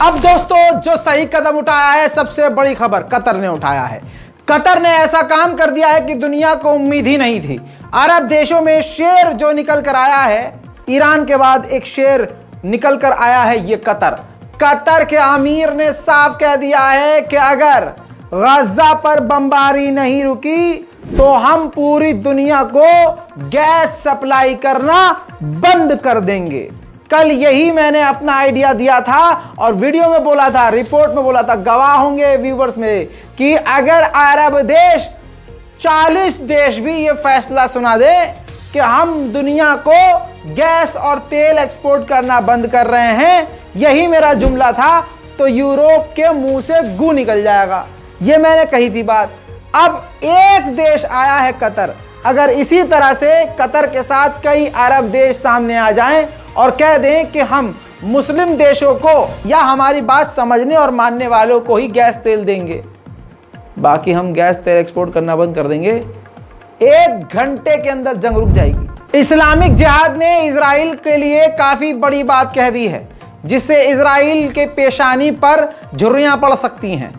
अब दोस्तों जो सही कदम उठाया है, सबसे बड़ी खबर कतर ने उठाया है। कतर ने ऐसा काम कर दिया है कि दुनिया को उम्मीद ही नहीं थी। अरब देशों में शेर जो निकल कर आया है, ईरान के बाद एक शेर निकल कर आया है, ये कतर। कतर के अमीर ने साफ कह दिया है कि अगर गजा पर बमबारी नहीं रुकी तो हम पूरी दुनिया को गैस सप्लाई करना बंद कर देंगे। कल यही मैंने अपना आइडिया दिया था और वीडियो में बोला था, रिपोर्ट में बोला था, गवाह होंगे व्यूवर्स में, कि अगर अरब देश 40 देश भी ये फैसला सुना दे कि हम दुनिया को गैस और तेल एक्सपोर्ट करना बंद कर रहे हैं, यही मेरा जुमला था, तो यूरोप के मुंह से गू निकल जाएगा। ये मैंने कही थी बात। अब एक देश आया है कतर। अगर इसी तरह से कतर के साथ कई अरब देश सामने आ जाएं और कह दें कि हम मुस्लिम देशों को या हमारी बात समझने और मानने वालों को ही गैस तेल देंगे, बाकी हम गैस तेल एक्सपोर्ट करना बंद कर देंगे, 1 घंटे के अंदर जंग रुक जाएगी। इस्लामिक जिहाद ने इजराइल के लिए काफी बड़ी बात कह दी है, जिससे इजराइल के पेशानी पर झुर्रियां पड़ सकती हैं।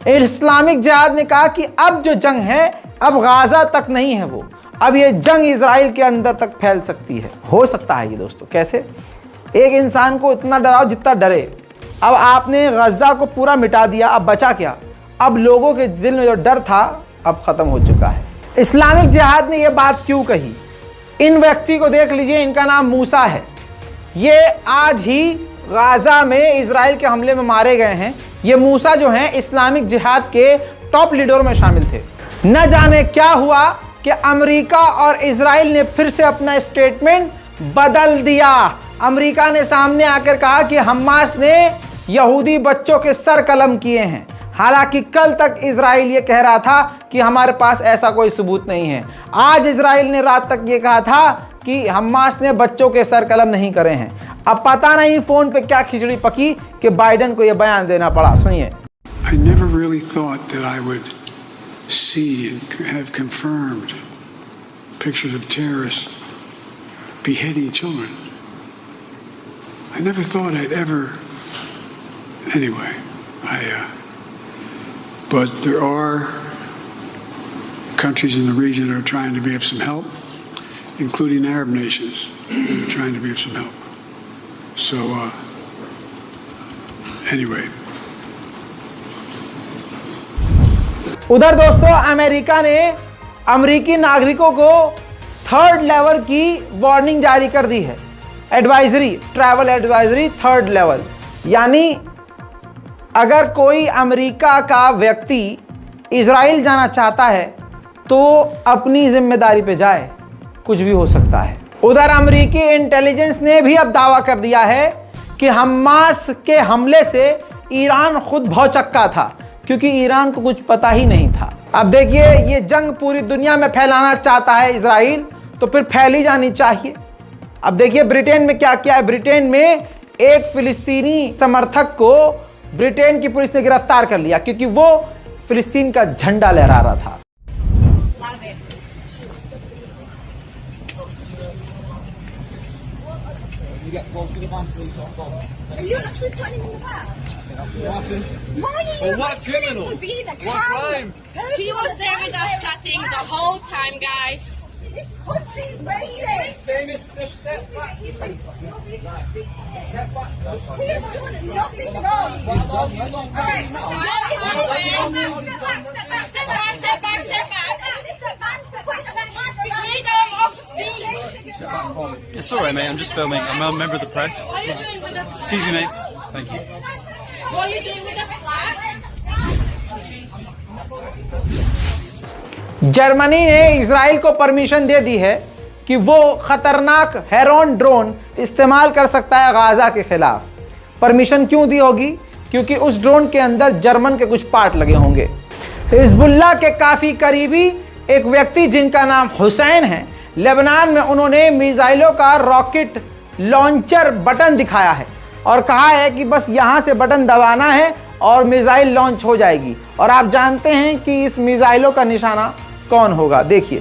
इस्लामिक जिहाद ने कहा कि अब जो जंग है, अब गाजा तक नहीं है वो, अब ये जंग इजराइल के अंदर तक फैल सकती है। हो सकता है ये दोस्तों, कैसे? एक इंसान को इतना डराओ जितना डरे। अब आपने गजा को पूरा मिटा दिया, अब बचा क्या? अब लोगों के दिल में जो डर था अब खत्म हो चुका है। इस्लामिक जिहाद ने यह बात क्यों कही? इन व्यक्ति को देख लीजिए, इनका नाम मूसा है। ये आज ही गाजा में इजराइल के हमले में मारे गए हैं। ये मूसा जो हैं इस्लामिक जिहाद के टॉप लीडरों में शामिल थे। न जाने क्या हुआ कि अमेरिका और इजराइल ने फिर से अपना स्टेटमेंट बदल दिया। अमेरिका ने सामने आकर कहा कि हमास ने यहूदी बच्चों के सर कलम किए हैं। हालांकि कल तक इजराइल ये कह रहा था कि हमारे पास ऐसा कोई सबूत नहीं है। आज इजराइल ने रात तक ये कहा था कि हमास ने बच्चों के सर कलम नहीं करे हैं। अब पता नहीं फोन पे क्या खिचड़ी पकी कि बाइडेन को यह बयान देना पड़ा। सुनिए। I never really thought that I would see and have confirmed pictures of terrorists beheading children. I never thought I'd ever. Anyway, but there are countries in the region that are trying to be of some help, including Arab nations that are trying to be of some help. So, anyway. उधर दोस्तों America ने अमेरिकी नागरिकों को 3rd level की warning जारी कर दी है। Advisory, travel advisory 3rd level, यानी अगर कोई अमेरिका का व्यक्ति इजराइल जाना चाहता है तो अपनी जिम्मेदारी पे जाए, कुछ भी हो सकता है। उधर अमेरिकी इंटेलिजेंस ने भी अब दावा कर दिया है कि हमास के हमले से ईरान खुद भौचक्का था, क्योंकि ईरान को कुछ पता ही नहीं था। अब देखिए, ये जंग पूरी दुनिया में फैलाना चाहता है इजराइल, तो फिर फैली जानी चाहिए। अब देखिए ब्रिटेन में क्या किया है। ब्रिटेन में एक फिलिस्तीनी समर्थक को ब्रिटेन की पुलिस ने गिरफ्तार कर लिया, क्योंकि वो फिलिस्तीन का झंडा लहरा रहा था। Are you actually putting him in the back? Why are you what criminal? for being a What coward? crime? He was there with us chatting the whole time, guys. This country is racist. Step back. He hasn't done nothing wrong. Alright, Step back. Freedom of speech. It's alright, mate. I'm just filming. I'm a member of the press. What are you doing with the flag? Excuse me, mate. Thank you. What are you doing with the flag? Germany ने Israel को permission दे दी है कि वो खतरनाक Heron drone इस्तेमाल कर सकता है गाजा के खिलाफ। परमिशन क्यों दी होगी? क्योंकि उस ड्रोन के अंदर जर्मन के कुछ पार्ट लगे होंगे। हिजबुल्लाह के काफ़ी करीबी एक व्यक्ति जिनका नाम हुसैन है, लेबनान में उन्होंने मिसाइलों का रॉकेट लॉन्चर बटन दिखाया है और कहा है कि बस यहाँ से बटन दबाना है और मिसाइल लॉन्च हो जाएगी। और आप जानते हैं कि इस मिसाइलों का निशाना कौन होगा? देखिए।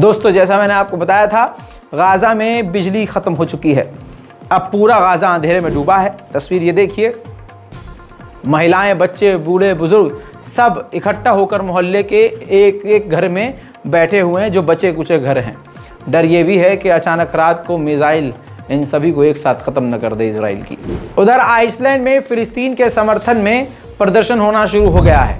दोस्तों, जैसा मैंने आपको बताया था, गाज़ा में बिजली ख़त्म हो चुकी है। अब पूरा गाज़ा अंधेरे में डूबा है। तस्वीर ये देखिए, महिलाएं, बच्चे, बूढ़े, बुजुर्ग सब इकट्ठा होकर मोहल्ले के एक एक घर में बैठे हुए हैं, जो बचे कुचे घर हैं। डर ये भी है कि अचानक रात को मिसाइल इन सभी को एक साथ ख़त्म न कर दे इजराइल की। उधर आइसलैंड में फ़िलिस्तीन के समर्थन में प्रदर्शन होना शुरू हो गया है।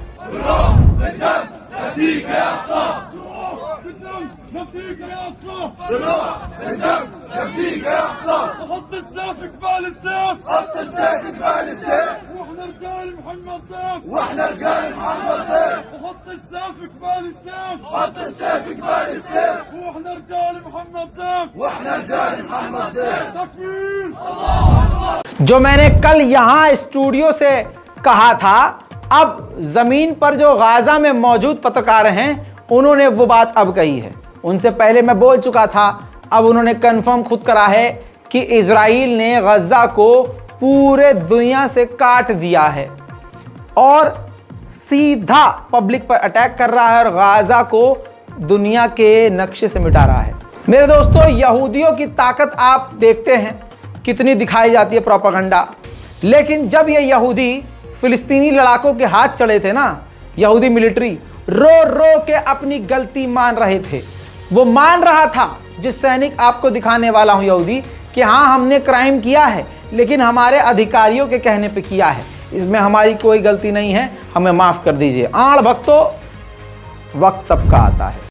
जो मैंने कल यहाँ स्टूडियो से कहा था, अब जमीन पर जो गाज़ा में मौजूद पत्रकार हैं, उन्होंने वो बात अब कही है। उनसे पहले मैं बोल चुका था, अब उन्होंने कंफर्म खुद करा है कि इजराइल ने गाज़ा को पूरे दुनिया से काट दिया है और सीधा पब्लिक पर अटैक कर रहा है और गाज़ा को दुनिया के नक्शे से मिटा रहा है। मेरे दोस्तों, यहूदियों की ताकत आप देखते हैं कितनी दिखाई जाती है, प्रोपेगेंडा। लेकिन जब ये यहूदी फिलिस्तीनी लड़ाकों के हाथ चढ़े थे ना, यहूदी मिलिट्री रो रो के अपनी गलती मान रहे थे। वो मान रहा था, जिस सैनिक आपको दिखाने वाला हूं यहूदी, कि हाँ हमने क्राइम किया है, लेकिन हमारे अधिकारियों के कहने पे किया है, इसमें हमारी कोई गलती नहीं है, हमें माफ कर दीजिए। आड़ भक्तों, वक्त सबका आता है।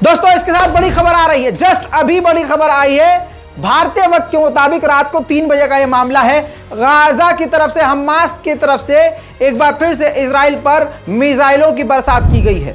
दोस्तों, इसके साथ बड़ी खबर आ रही है, जस्ट अभी बड़ी खबर आई है। भारतीय वक्त के मुताबिक रात को 3 बजे का यह मामला है। गाजा की तरफ से, हमास की तरफ से एक बार फिर से इजराइल पर मिसाइलों की बरसात की गई है।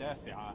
9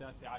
9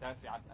9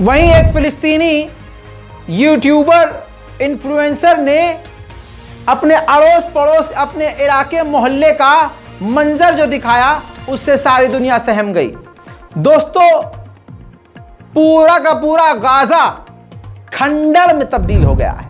वहीं एक फिलिस्तीनी यूट्यूबर इन्फ्लुएंसर ने अपने अड़ोस पड़ोस, अपने इलाके मोहल्ले का मंजर जो दिखाया, उससे सारी दुनिया सहम गई। दोस्तों, पूरा का पूरा गाजा खंडर में तब्दील हो गया है।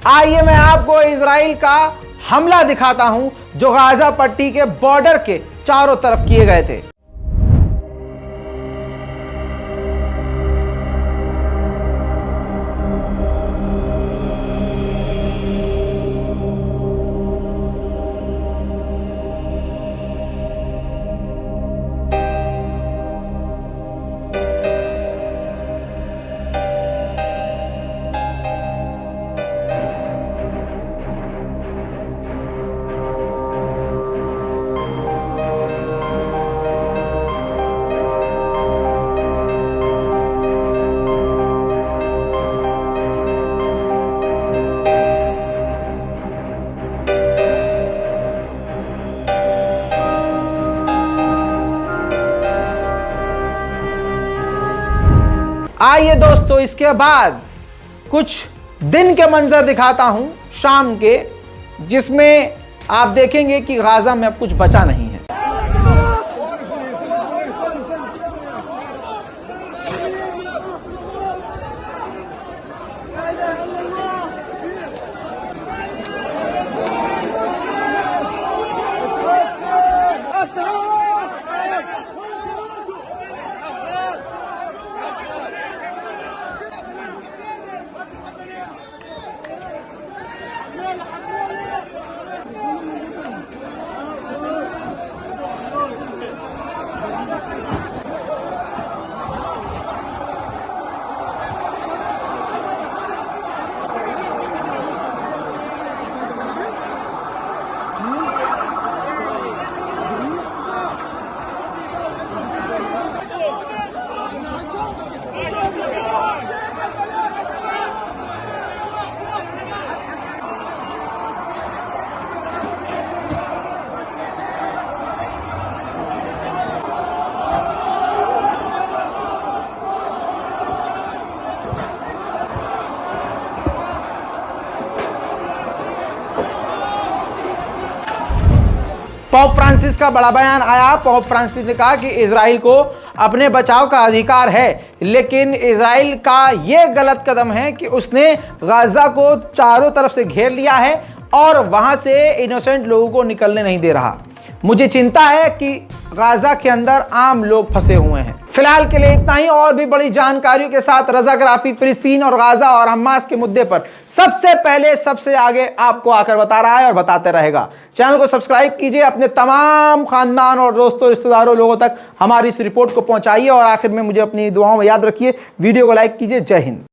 आइए मैं आपको इजराइल का हमला दिखाता हूं जो गाजा पट्टी के बॉर्डर के चारों तरफ किए गए थे। आइए दोस्तों, इसके बाद कुछ दिन के मंजर दिखाता हूं शाम के, जिसमें आप देखेंगे कि गाजा में अब कुछ बचा नहीं है। पोप फ्रांसिस का बड़ा बयान आया। पोप फ्रांसिस ने कहा कि इजराइल को अपने बचाव का अधिकार है, लेकिन इजराइल का यह गलत कदम है कि उसने गाजा को चारों तरफ से घेर लिया है और वहां से इनोसेंट लोगों को निकलने नहीं दे रहा। मुझे चिंता है कि गाजा के अंदर आम लोग फंसे हुए हैं। फिलहाल के लिए इतना ही। और भी बड़ी जानकारियों के साथ रज़ाकाराफी, फिलिस्तीन और गाजा और हमास के मुद्दे पर सबसे पहले सबसे आगे आपको आकर बता रहा है और बताते रहेगा। चैनल को सब्सक्राइब कीजिए, अपने तमाम खानदान और दोस्तों रिश्तेदारों लोगों तक हमारी इस रिपोर्ट को पहुंचाइए और आखिर में मुझे अपनी दुआओं में याद रखिए। वीडियो को लाइक कीजिए। जय हिंद।